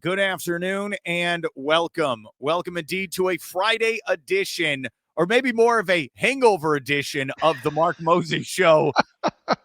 Good afternoon and welcome. Welcome indeed to a Friday edition, or maybe more of a hangover edition of the Mark Moses Show.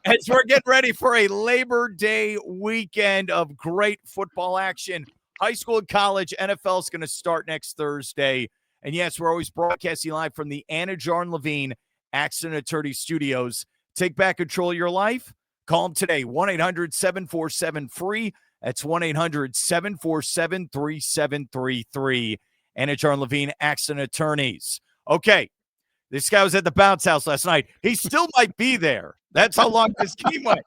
As we're getting ready for a Labor Day weekend of great football action. High school and college, NFL is going to start next Thursday. And yes, we're always broadcasting live from the Anidjar and Levine Accident Attorney Studios. Take back control of your life. Call them today, 1-800-747-FREE. That's 1-800-747-3733. Anidjar and Levine Accident Attorneys. Okay, this guy was at the bounce house last night. He still might be there. That's how long this game went.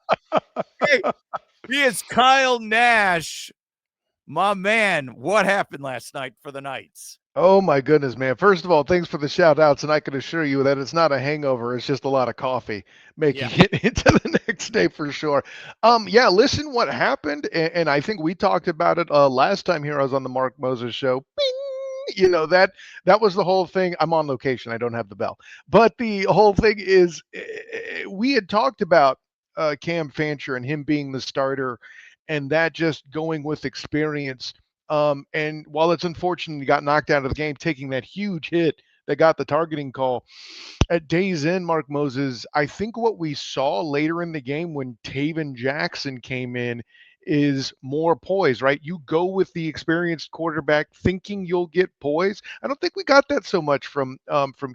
Hey, he is Kyle Nash. My man, what happened last night for the Knights? Oh, my goodness, man. First of all, thanks for the shout-outs, and I can assure you that it's not a hangover. It's just a lot of coffee making it into the next day for sure. Listen what happened, and I think we talked about it last time here I was on the Mark Moses Show. Bing! You know, that was the whole thing. I'm on location. I don't have the bell. But the whole thing is we had talked about Cam Fancher and him being the starter and that just going with experience. And while it's unfortunate he got knocked out of the game, taking that huge hit that got the targeting call, at days in, Mark Moses, I think what we saw later in the game when Taven Jackson came in is more poise, right? You go with the experienced quarterback thinking you'll get poise. I don't think we got that so much from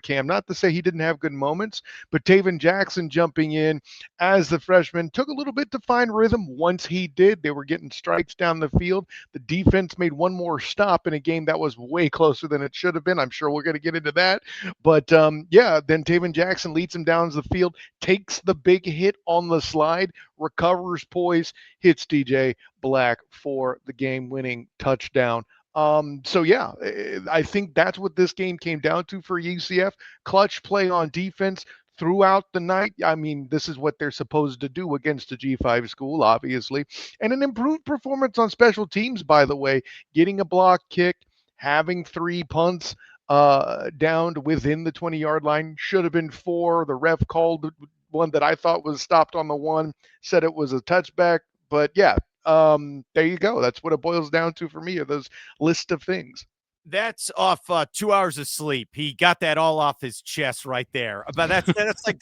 Cam. Not to say he didn't have good moments, but Taven Jackson jumping in as the freshman took a little bit to find rhythm. Once he did, they were getting strikes down the field. The defense made one more stop in a game that was way closer than it should have been. I'm sure we're going to get into that. But then Taven Jackson leads him down the field, takes the big hit on the slide, recovers poise, hits DJ Black for the game-winning touchdown. I think that's what this game came down to for UCF. Clutch play on defense throughout the night. I mean, this is what they're supposed to do against a G5 school, obviously. And an improved performance on special teams, by the way, getting a block kicked, having 3 punts downed within the 20-yard line. Should have been 4. The ref called one that I thought was stopped on the 1, said it was a touchback. But yeah, there you go. That's what it boils down to for me, are those list of things. That's off 2 hours of sleep. He got that all off his chest right there. But that's like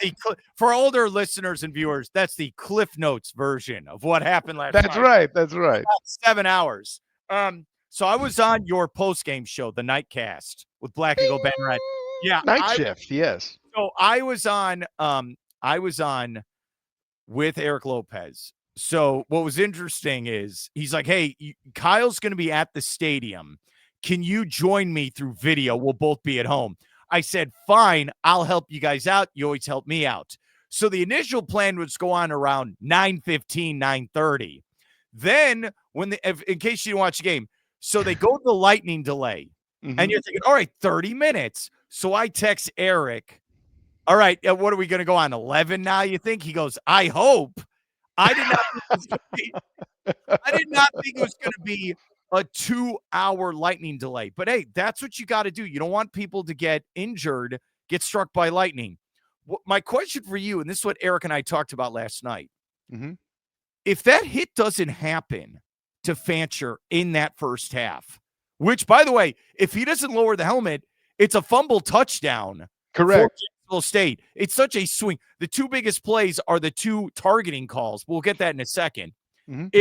for older listeners and viewers, that's the Cliff Notes version of what happened last night. That's right. About 7 hours. So I was on your post-game show, the Nightcast with Black Eagle Banneret. Yeah, Night shift, yes. So I was on with Eric Lopez. So what was interesting is he's like, hey, Kyle's going to be at the stadium. Can you join me through video? We'll both be at home. I said, fine, I'll help you guys out. You always help me out. So the initial plan was go on around 9:15, 9:30. Then in case you didn't watch the game, so they go to the lightning delay. Mm-hmm. And you're thinking, all right, 30 minutes. So I text Eric, all right, what are we going to go on, 11 now, you think? He goes, I hope. I did not think it was going to be a 2-hour lightning delay. But, hey, that's what you got to do. You don't want people to get injured, get struck by lightning. My question for you, and this is what Eric and I talked about last night. Mm-hmm. If that hit doesn't happen to Fancher in that first half, which, by the way, if he doesn't lower the helmet, it's a fumble touchdown. Correct. For State. It's such a swing. The 2 biggest plays are the 2 targeting calls. We'll get that in a second. Mm-hmm.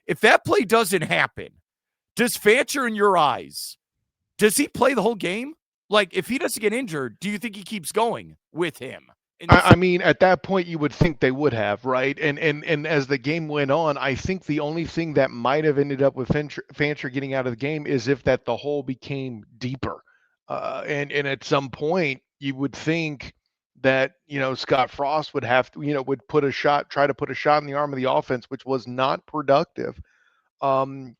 If that play doesn't happen, does Fancher, in your eyes, does he play the whole game? Like, if he doesn't get injured, do you think he keeps going with him? I mean, at that point, you would think they would have, right? And as the game went on, I think the only thing that might have ended up with Fancher getting out of the game is if that the hole became deeper. And at some point, you would think that, Scott Frost would have to, would try to put a shot in the arm of the offense, which was not productive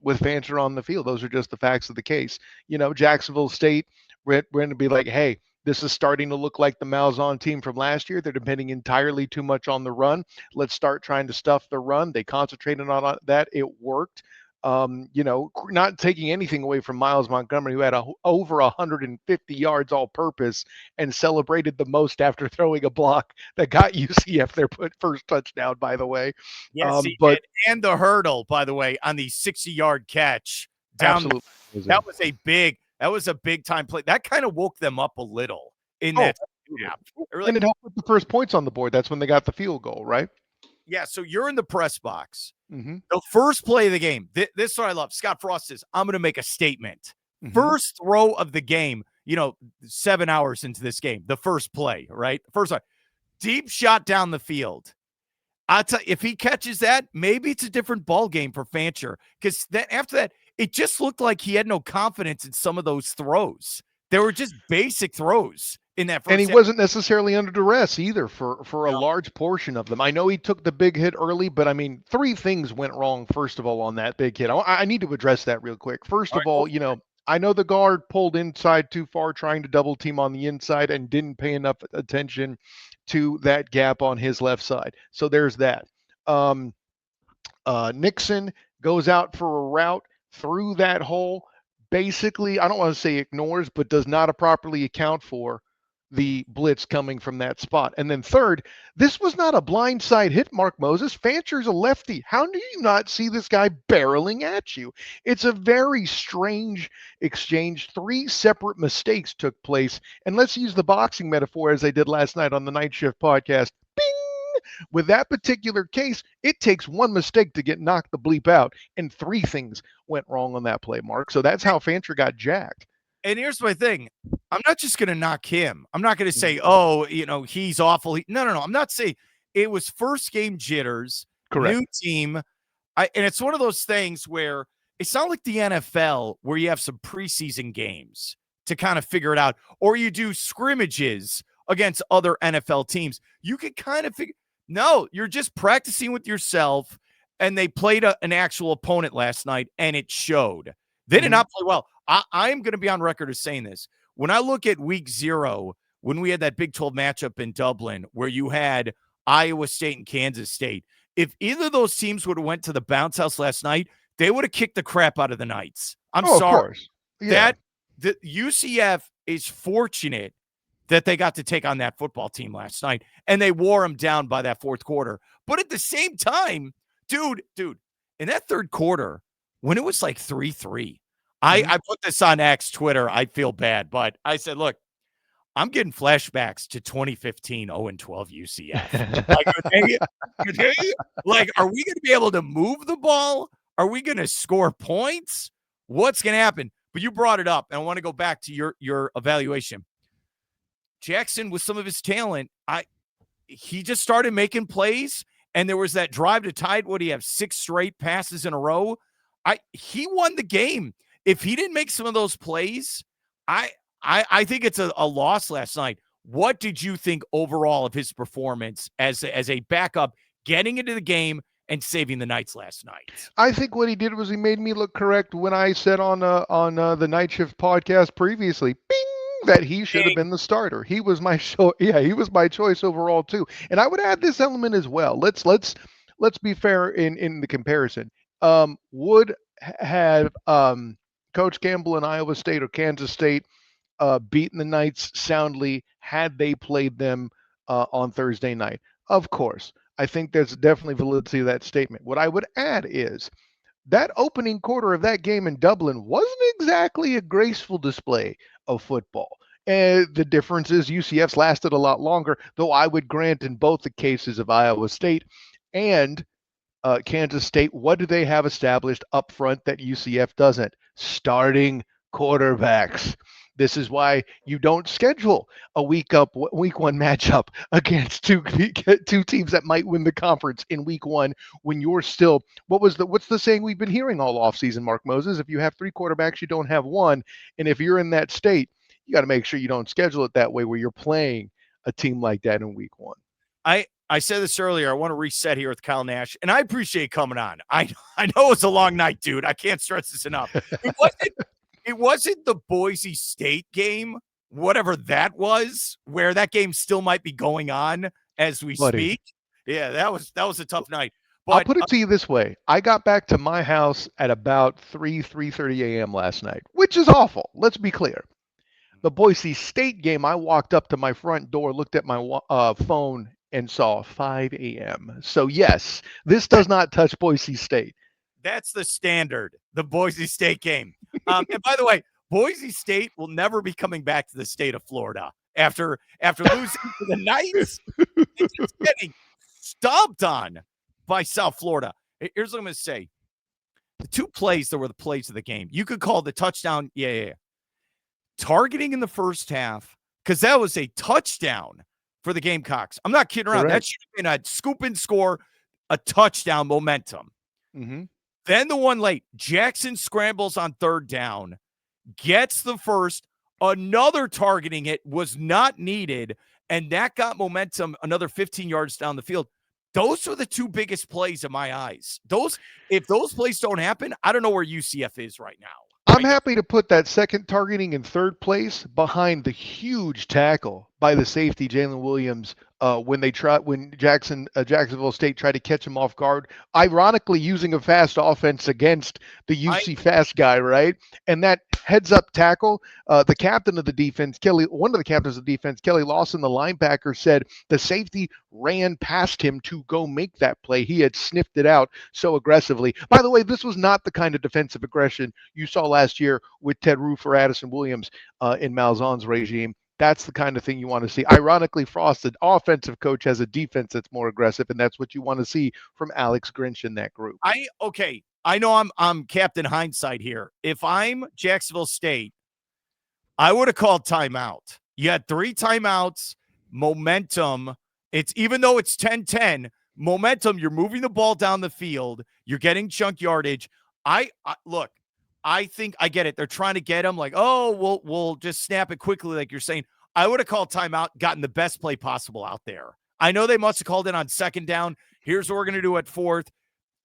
with Fancher on the field. Those are just the facts of the case. Jacksonville State, we're going to be like, hey, this is starting to look like the Malzahn team from last year. They're depending entirely too much on the run. Let's start trying to stuff the run. They concentrated on that. It worked. Not taking anything away from Miles Montgomery, who had over 150 yards all purpose and celebrated the most after throwing a block that got UCF their first touchdown, by the way. Yes, he did. And the hurdle, by the way, on the 60-yard catch down. Absolutely. That was a big time play. That kind of woke them up a little in Oh, that snap. and it helped with the first points on the board. That's when they got the field goal, right? Yeah, so you're in the press box. Mm-hmm. The first play of the game, this is what I love. Scott Frost says, I'm going to make a statement. Mm-hmm. First throw of the game, 7 hours into this game, the first play, right? First one, deep shot down the field. I'll tell you, if he catches that, maybe it's a different ball game for Fancher, because then after that, it just looked like he had no confidence in some of those throws. They were just basic throws in that first. And he wasn't necessarily under duress either for a No. large portion of them. I know he took the big hit early, but I mean, three things went wrong, first of all, on that big hit. I need to address that real quick. First of all, I know the guard pulled inside too far, trying to double team on the inside and didn't pay enough attention to that gap on his left side. So there's that. Nixon goes out for a route through that hole. Basically, I don't want to say ignores, but does not properly account for the blitz coming from that spot. And then third, this was not a blindside hit, Mark Moses. Fancher's a lefty. How do you not see this guy barreling at you? It's a very strange exchange. Three separate mistakes took place. And let's use the boxing metaphor as I did last night on the Night Shift podcast. Bing! With that particular case, it takes one mistake to get knocked the bleep out. And three things went wrong on that play, Mark. So that's how Fancher got jacked. And here's my thing. I'm not just going to knock him. I'm not going to say, oh, he's awful. No. I'm not saying it was first game jitters, correct. New team. And it's one of those things where it's not like the NFL where you have some preseason games to kind of figure it out, or you do scrimmages against other NFL teams. You can kind of figure. No, you're just practicing with yourself, and they played an actual opponent last night, and it showed. They did not play well. I am going to be on record as saying this. When I look at week 0, when we had that Big 12 matchup in Dublin where you had Iowa State and Kansas State, if either of those teams would have went to the bounce house last night, they would have kicked the crap out of the Knights. I'm sorry. Of course. Yeah. The UCF is fortunate that they got to take on that football team last night, and they wore them down by that fourth quarter. But at the same time, dude, in that third quarter, when it was like 3-3, I put this on X Twitter. I feel bad, but I said, look, I'm getting flashbacks to 2015 0-12 UCF. Like, are we going to be able to move the ball? Are we going to score points? What's going to happen? But you brought it up, and I want to go back to your evaluation. Jackson, with some of his talent, he just started making plays, and there was that drive to tie it. What do you have, 6 straight passes in a row? He won the game. If he didn't make some of those plays, I think it's a loss last night. What did you think overall of his performance as a backup, getting into the game and saving the Knights last night? I think what he did was he made me look correct when I said on the Night Shift podcast previously, bing, that he should have been the starter. He was my he was my choice overall too. And I would add this element as well. Let's be fair in the comparison. Would have Coach Campbell in Iowa State or Kansas State beaten the Knights soundly had they played them on Thursday night? Of course. I think there's definitely validity to that statement. What I would add is that opening quarter of that game in Dublin wasn't exactly a graceful display of football. And the difference is UCF's lasted a lot longer, though I would grant in both the cases of Iowa State and Kansas State, what do they have established up front that UCF doesn't? Starting quarterbacks. This is why you don't schedule a week 1 matchup against two teams that might win the conference in week 1 when you're still, what's the saying we've been hearing all offseason, Mark Moses? If you have 3 quarterbacks, you don't have one. And if you're in that state, you got to make sure you don't schedule it that way where you're playing a team like that in week 1. I said this earlier. I want to reset here with Kyle Nash, and I appreciate coming on. I know it's a long night, dude. I can't stress this enough. It wasn't the Boise State game, whatever that was, where that game still might be going on as we speak. Yeah, that was a tough night. But I'll put it to you this way. I got back to my house at about 3:30 a.m. last night, which is awful. Let's be clear. The Boise State game, I walked up to my front door, looked at my phone, and saw 5 a.m. So yes, this does not touch Boise State. That's the standard, the Boise State game. And by the way, Boise State will never be coming back to the state of Florida after losing to the Knights and just getting stomped on by South Florida. Here's what I'm going to say. The two plays that were the plays of the game. You could call the touchdown, yeah. Targeting in the first half, because that was a touchdown for the Gamecocks. I'm not kidding around. Correct. That should have been a scoop and score, a touchdown momentum. Mm-hmm. Then the one late, Jackson scrambles on third down, gets the first, another targeting it was not needed, and that got momentum another 15 yards down the field. Those are the two biggest plays in my eyes. If those plays don't happen, I don't know where UCF is right now. I'm happy to put that second targeting in third place behind the huge tackle by the safety Jalen Williams when Jacksonville State tried to catch him off guard, ironically using a fast offense against the UC fast guy, right? And that heads up tackle, the captain of the defense, one of the captains of the defense, Kelly Lawson, the linebacker, said the safety ran past him to go make that play. He had sniffed it out so aggressively. By the way, this was not the kind of defensive aggression you saw last year with Ted Roof or Addison Williams in Malzahn's regime. That's the kind of thing you want to see. Ironically, Frost, an offensive coach, has a defense that's more aggressive, and that's what you want to see from Alex Grinch in that group. I know I'm Captain Hindsight here. If I'm Jacksonville State, I would have called timeout. You had 3 timeouts, momentum. It's even though it's 10-10, momentum, you're moving the ball down the field, you're getting chunk yardage. Look, I think I get it. They're trying to get him like, oh, we'll just snap it quickly, like you're saying. I would have called timeout, gotten the best play possible out there. I know they must have called it on second down. Here's what we're going to do at fourth.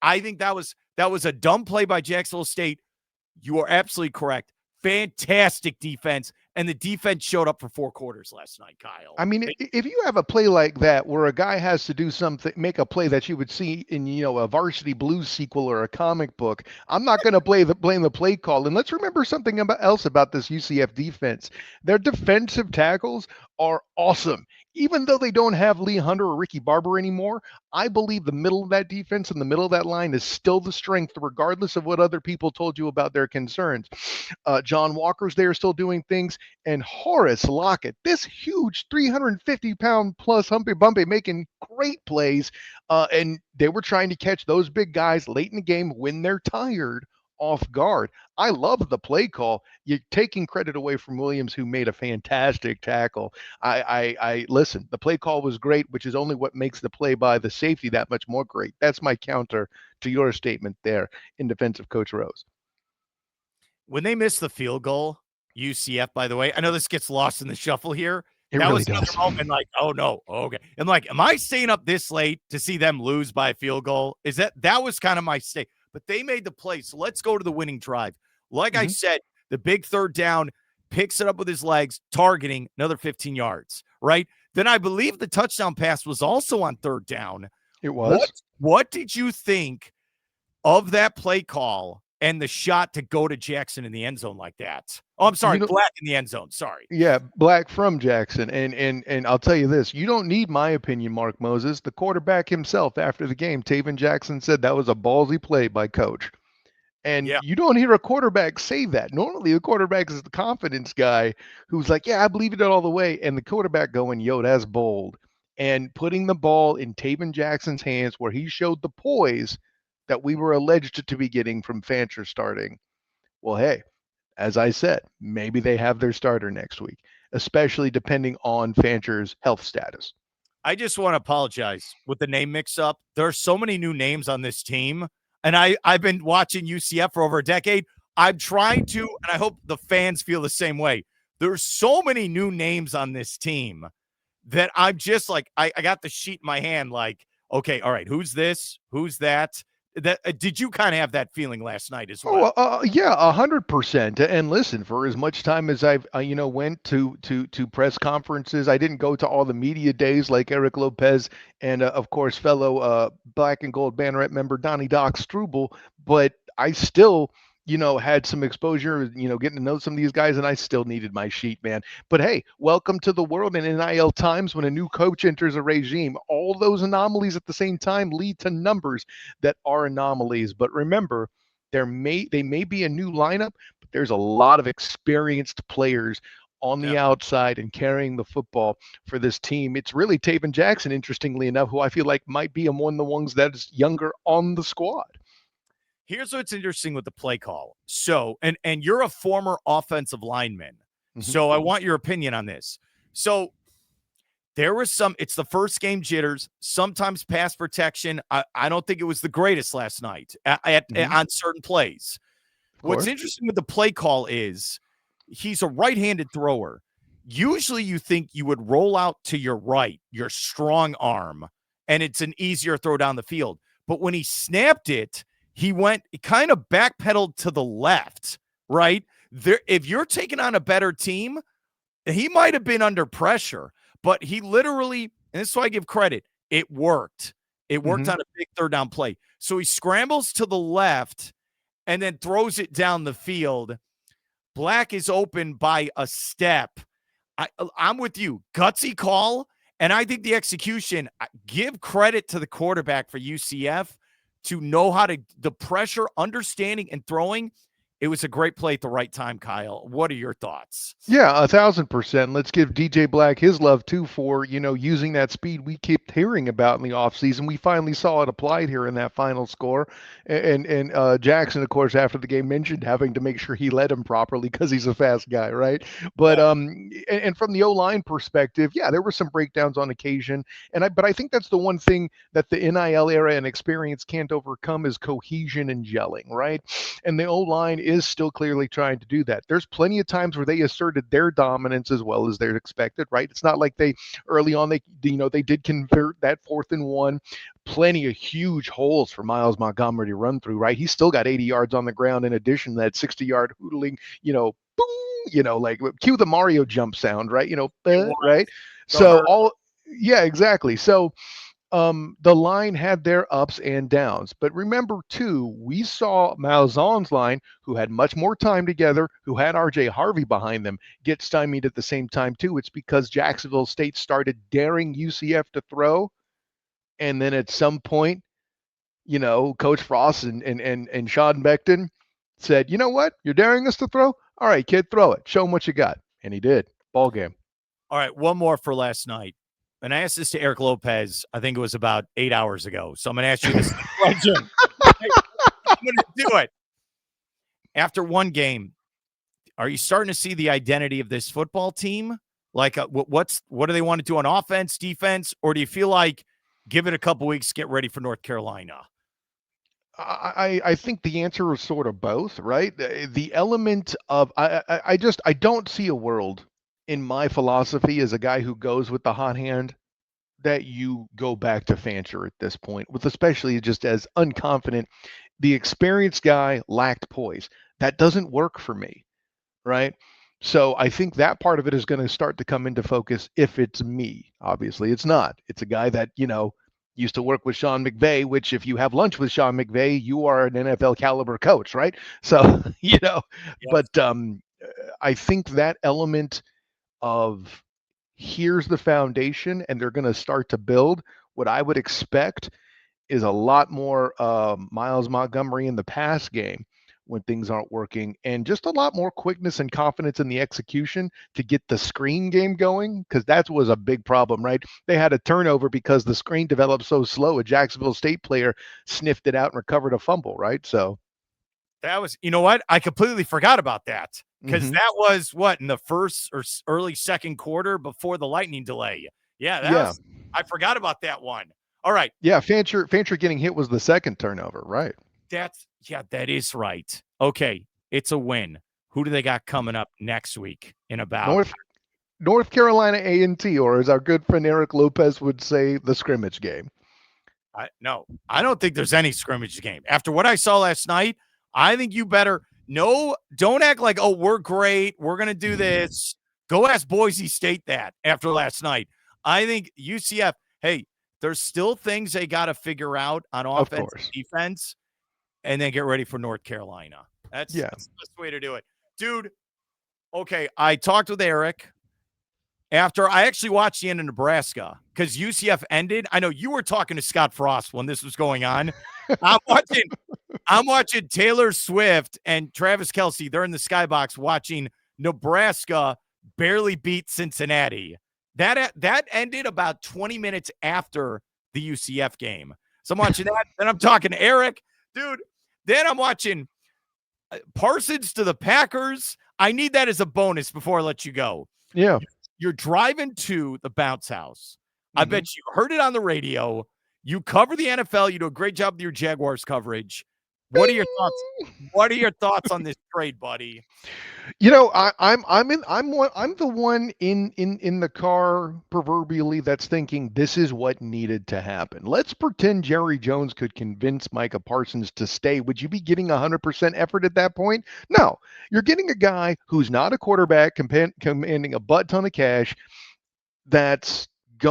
I think that was a dumb play by Jacksonville State. You are absolutely correct. Fantastic defense, and the defense showed up for 4 quarters last night, Kyle. I mean, if you have a play like that where a guy has to do something, make a play that you would see in, a Varsity Blues sequel or a comic book, I'm not going to blame the play call. And let's remember something else about this UCF defense. Their defensive tackles are awesome. Even though they don't have Lee Hunter or Ricky Barber anymore, I believe the middle of that defense and the middle of that line is still the strength, regardless of what other people told you about their concerns. John Walker's there still doing things, and Horace Lockett, this huge 350-pound plus Humpy Bumpy, making great plays, and they were trying to catch those big guys late in the game when they're tired off guard. I love the play call. You're taking credit away from Williams, who made a fantastic tackle. I listen, the play call was great, which is only what makes the play by the safety that much more great. That's my counter to your statement there in defense of Coach Rose. When they missed the field goal, UCF, by the way, I know this gets lost in the shuffle here. That really was another moment like, oh no, okay. I'm like, am I staying up this late to see them lose by a field goal? That was kind of my stay. But they made the play. So let's go to the winning drive. Like I said, the big third down, picks it up with his legs, targeting another 15 yards, right? Then I believe the touchdown pass was also on third down. It was. What did you think of that play call and the shot to go to Jackson in the end zone like that? Oh, I'm sorry, Black in the end zone. Sorry. Yeah, Black from Jackson. And I'll tell you this, you don't need my opinion, Mark Moses. The quarterback himself after the game, Taven Jackson, said that was a ballsy play by Coach. And you don't hear a quarterback say that. Normally the quarterback is the confidence guy who's like, yeah, I believe it all the way. And the quarterback going, yo, that's bold. And putting the ball in Taven Jackson's hands where he showed the poise that we were alleged to be getting from Fancher starting. Well, hey, as I said, maybe they have their starter next week, especially depending on Fancher's health status. I just want to apologize with the name mix-up. There are so many new names on this team, and I've been watching UCF for over a decade. I'm trying to, and I hope the fans feel the same way. There's so many new names on this team that I'm just like, I got the sheet in my hand like, okay, all right, who's this? Who's that? Did you kind of have that feeling last night as well? Yeah, 100%. And listen, for as much time as I've went to press conferences, I didn't go to all the media days like Eric Lopez and of course fellow Black and Gold Banneret member Donnie Doc Struble, but I still had some exposure, getting to know some of these guys, and I still needed my sheet, man. But hey, welcome to the world in NIL times when a new coach enters a regime. All those anomalies at the same time lead to numbers that are anomalies. But remember, they may be a new lineup, but there's a lot of experienced players on the outside and carrying the football for this team. It's really Taven Jackson, interestingly enough, who I feel like might be one of the ones that is younger on the squad. Here's what's interesting with the play call. So, and you're a former offensive lineman. So I want your opinion on this. So there was it's the first game jitters, sometimes pass protection. I don't think it was the greatest last night on certain plays. What's interesting with the play call is he's a right-handed thrower. Usually you think you would roll out to your right, your strong arm, and it's an easier throw down the field. But when he snapped it, he kind of backpedaled to the left, right? If you're taking on a better team, he might have been under pressure, but he literally, and this is why I give credit, it worked. It worked on a big third down play. So he scrambles to the left and then throws it down the field. Black is open by a step. I'm with you. Gutsy call, and I think the execution, give credit to the quarterback for UCF to know how to, the pressure, understanding, and throwing. It was a great play at the right time, Kyle. What are your thoughts? Yeah, 1,000%. Let's give DJ Black his love too for, using that speed we kept hearing about in the offseason. We finally saw it applied here in that final score. And Jackson, of course, after the game mentioned having to make sure he led him properly because he's a fast guy, right? But and from the O-line perspective, yeah, there were some breakdowns on occasion. But I think that's the one thing that the NIL era and experience can't overcome is cohesion and gelling, right? And the O-line is still clearly trying to do that. There's plenty of times where they asserted their dominance as well as they're expected, right? It's not like they early on they did convert that 4th and 1. Plenty of huge holes for Miles Montgomery to run through, right? He's still got 80 yards on the ground in addition to that 60-yard hootling, boom, like cue the Mario jump sound, right? Right? So yeah, exactly. So the line had their ups and downs. But remember, too, we saw Malzahn's line, who had much more time together, who had RJ Harvey behind them, get stymied at the same time, too. It's because Jacksonville State started daring UCF to throw. And then at some point, Coach Frost and Sean Beckton said, you know what? You're daring us to throw? All right, kid, throw it. Show them what you got. And he did. Ball game. All right, one more for last night. And I asked this to Eric Lopez, I think it was about 8 hours ago. So I'm going to ask you this question. I'm going to do it. After one game, are you starting to see the identity of this football team? Like, what do they want to do on offense, defense? Or do you feel like give it a couple weeks, get ready for North Carolina? I think the answer is sort of both, right? The element of I don't see a world in my philosophy as a guy who goes with the hot hand that you go back to Fancher at this point, with especially just as unconfident. The experienced guy lacked poise. That doesn't work for me, right? So I think that part of it is going to start to come into focus if it's me. Obviously, it's not. It's a guy that, used to work with Sean McVay, which if you have lunch with Sean McVay, you are an NFL caliber coach, right? So, but I think that element of here's the foundation and they're going to start to build. What I would expect is a lot more Miles Montgomery in the pass game when things aren't working, and just a lot more quickness and confidence in the execution to get the screen game going, because that was a big problem, right? They had a turnover because the screen developed so slow. A Jacksonville State player sniffed it out and recovered a fumble, right? So that was, you know what? I completely forgot about that. Because that was in the first or early second quarter before the lightning delay. Yeah, I forgot about that one. All right. Yeah, Fancher getting hit was the second turnover, right? That is right. Okay, it's a win. Who do they got coming up next week in about North Carolina A&T, or as our good friend Eric Lopez would say, the scrimmage game? No, I don't think there's any scrimmage game. After what I saw last night, I think you better – no, don't act like, oh, we're great. We're going to do this. Go ask Boise State that after last night. I think UCF, hey, there's still things they got to figure out on offense and defense, and then get ready for North Carolina. That's Yeah. the best way to do it. Dude, okay, I talked with Eric after I actually watched the end of Nebraska because UCF ended. I know you were talking to Scott Frost when this was going on. I'm watching I'm watching Taylor Swift and Travis Kelce. They're in the skybox watching Nebraska barely beat Cincinnati. That ended about 20 minutes after the UCF game. So I'm watching that. Then I'm talking to Eric, dude. Then I'm watching Parsons to the Packers. I need that as a bonus before I let you go. Yeah. You're driving to the bounce house. I Mm-hmm. bet you heard it on the radio. You cover the NFL. You do a great job with your Jaguars coverage. What are your thoughts? What are your thoughts on this trade, buddy? I'm the one in the car proverbially that's thinking this is what needed to happen. Let's pretend Jerry Jones could convince Micah Parsons to stay. Would you be getting 100% effort at that point? No, you're getting a guy who's not a quarterback commanding a butt ton of cash. That's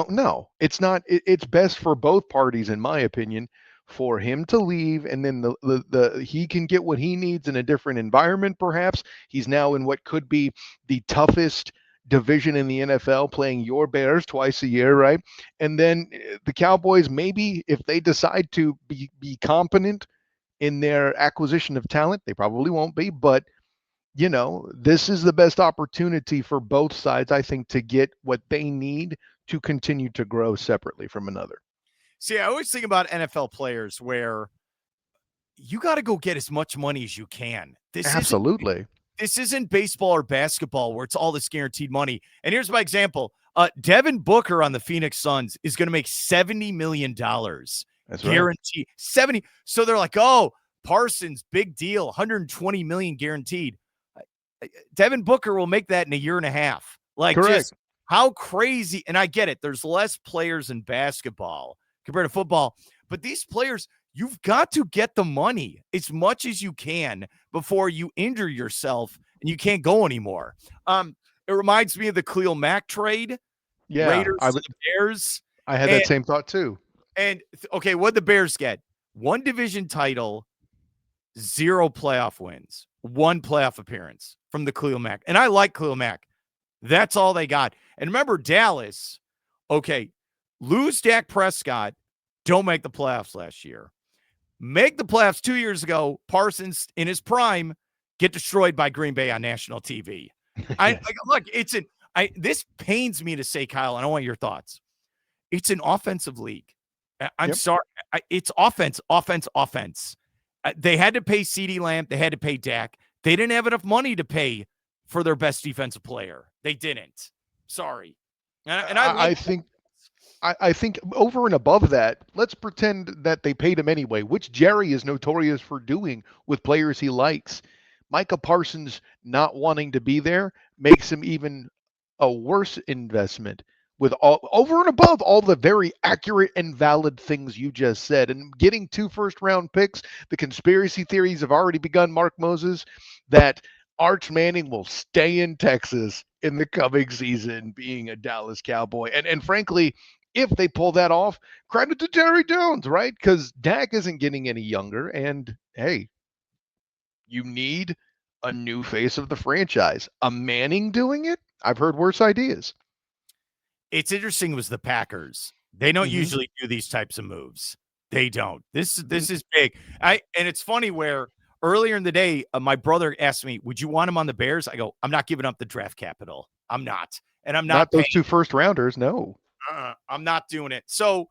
no, it's not. It's best for both parties, in my opinion, for him to leave, and then the he can get what he needs in a different environment. Perhaps he's now in what could be the toughest division in the NFL, playing your Bears twice a year, right? And then the Cowboys, maybe if they decide to be competent in their acquisition of talent, they probably won't be, but this is the best opportunity for both sides, I think, to get what they need to continue to grow separately from another. See, I always think about NFL players where you got to go get as much money as you can. Absolutely. This isn't baseball or basketball where it's all this guaranteed money. And here's my example. Devin Booker on the Phoenix Suns is going to make $70 million. That's guaranteed. right. 70. So they're like, oh, Parsons, big deal, 120 million guaranteed. Devin Booker will make that in a year and a half. Like, Correct. just how crazy. And I get it. There's less players in basketball compared to football. But these players, you've got to get the money as much as you can before you injure yourself and you can't go anymore. It reminds me of the Khalil Mack trade. Yeah, Raiders to the Bears. I had that same thought too. And okay, what'd the Bears get? One division title, 0 playoff wins, 1 playoff appearance from the Khalil Mack. And I like Khalil Mack. That's all they got. And remember, Dallas, okay, lose Dak Prescott, don't make the playoffs last year. Make the playoffs 2 years ago, Parsons in his prime, get destroyed by Green Bay on national TV. Yes. Look, this pains me to say, Kyle, and I want your thoughts. It's an offensive league. I'm sorry. It's offense. They had to pay CeeDee Lamb. They had to pay Dak. They didn't have enough money to pay for their best defensive player. They didn't. Sorry. And I think over and above that, let's pretend that they paid him anyway, which Jerry is notorious for doing with players he likes. Micah Parsons not wanting to be there makes him even a worse investment with all over and above all the very accurate and valid things you just said. And getting 2 first-round picks, the conspiracy theories have already begun, Mark Moses, that Arch Manning will stay in Texas in the coming season being a Dallas Cowboy. And frankly, if they pull that off, credit to Jerry Jones, right? Because Dak isn't getting any younger. And hey, you need a new face of the franchise. A Manning doing it? I've heard worse ideas. it's interesting was the Packers. They don't usually do these types of moves. They don't. This is big. And it's funny where earlier in the day, my brother asked me, "Would you want him on the Bears?" I go, "I'm not giving up the draft capital. I'm not, and I'm not those 2 first rounders. No, I'm not doing it." So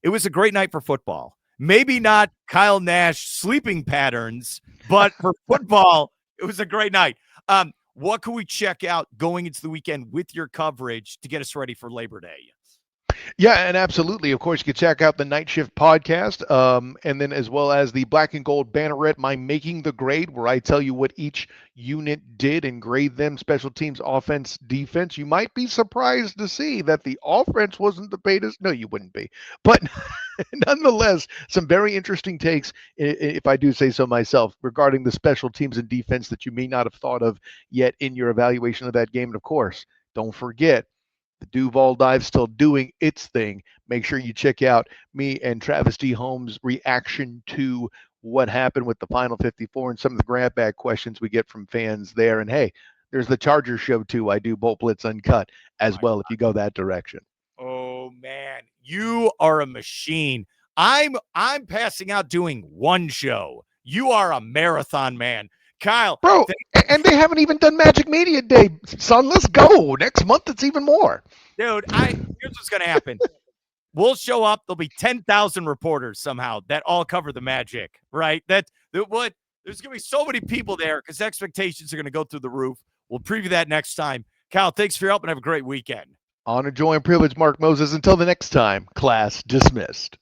it was a great night for football. Maybe not Kyle Nash sleeping patterns, but for football, it was a great night. What can we check out going into the weekend with your coverage to get us ready for Labor Day? Yeah, and absolutely. Of course, you can check out the Night Shift podcast, and then as well as the Black and Gold Banneret, My Making the Grade, where I tell you what each unit did and grade them, special teams, offense, defense. You might be surprised to see that the offense wasn't the greatest. No, you wouldn't be. But nonetheless, some very interesting takes, if I do say so myself, regarding the special teams and defense that you may not have thought of yet in your evaluation of that game. And of course, don't forget, the Duval Dive still doing its thing. Make sure you check out me and Travis D. Holmes' reaction to what happened with the Final 54 and some of the grab bag questions we get from fans there. And hey, there's the Chargers show too. I do Bolt Blitz Uncut as well if you go that direction. Oh man, you are a machine. I'm passing out doing one show. You are a marathon man. Kyle. Bro, and they haven't even done Magic Media Day, son. Let's go. Next month it's even more. Dude, here's what's gonna happen. We'll show up. There'll be 10,000 reporters somehow that all cover the Magic, right? There's going to be so many people there because expectations are going to go through the roof. We'll preview that next time. Kyle, thanks for your help and have a great weekend. Honor, joy, and privilege, Mark Moses. Until the next time, class dismissed.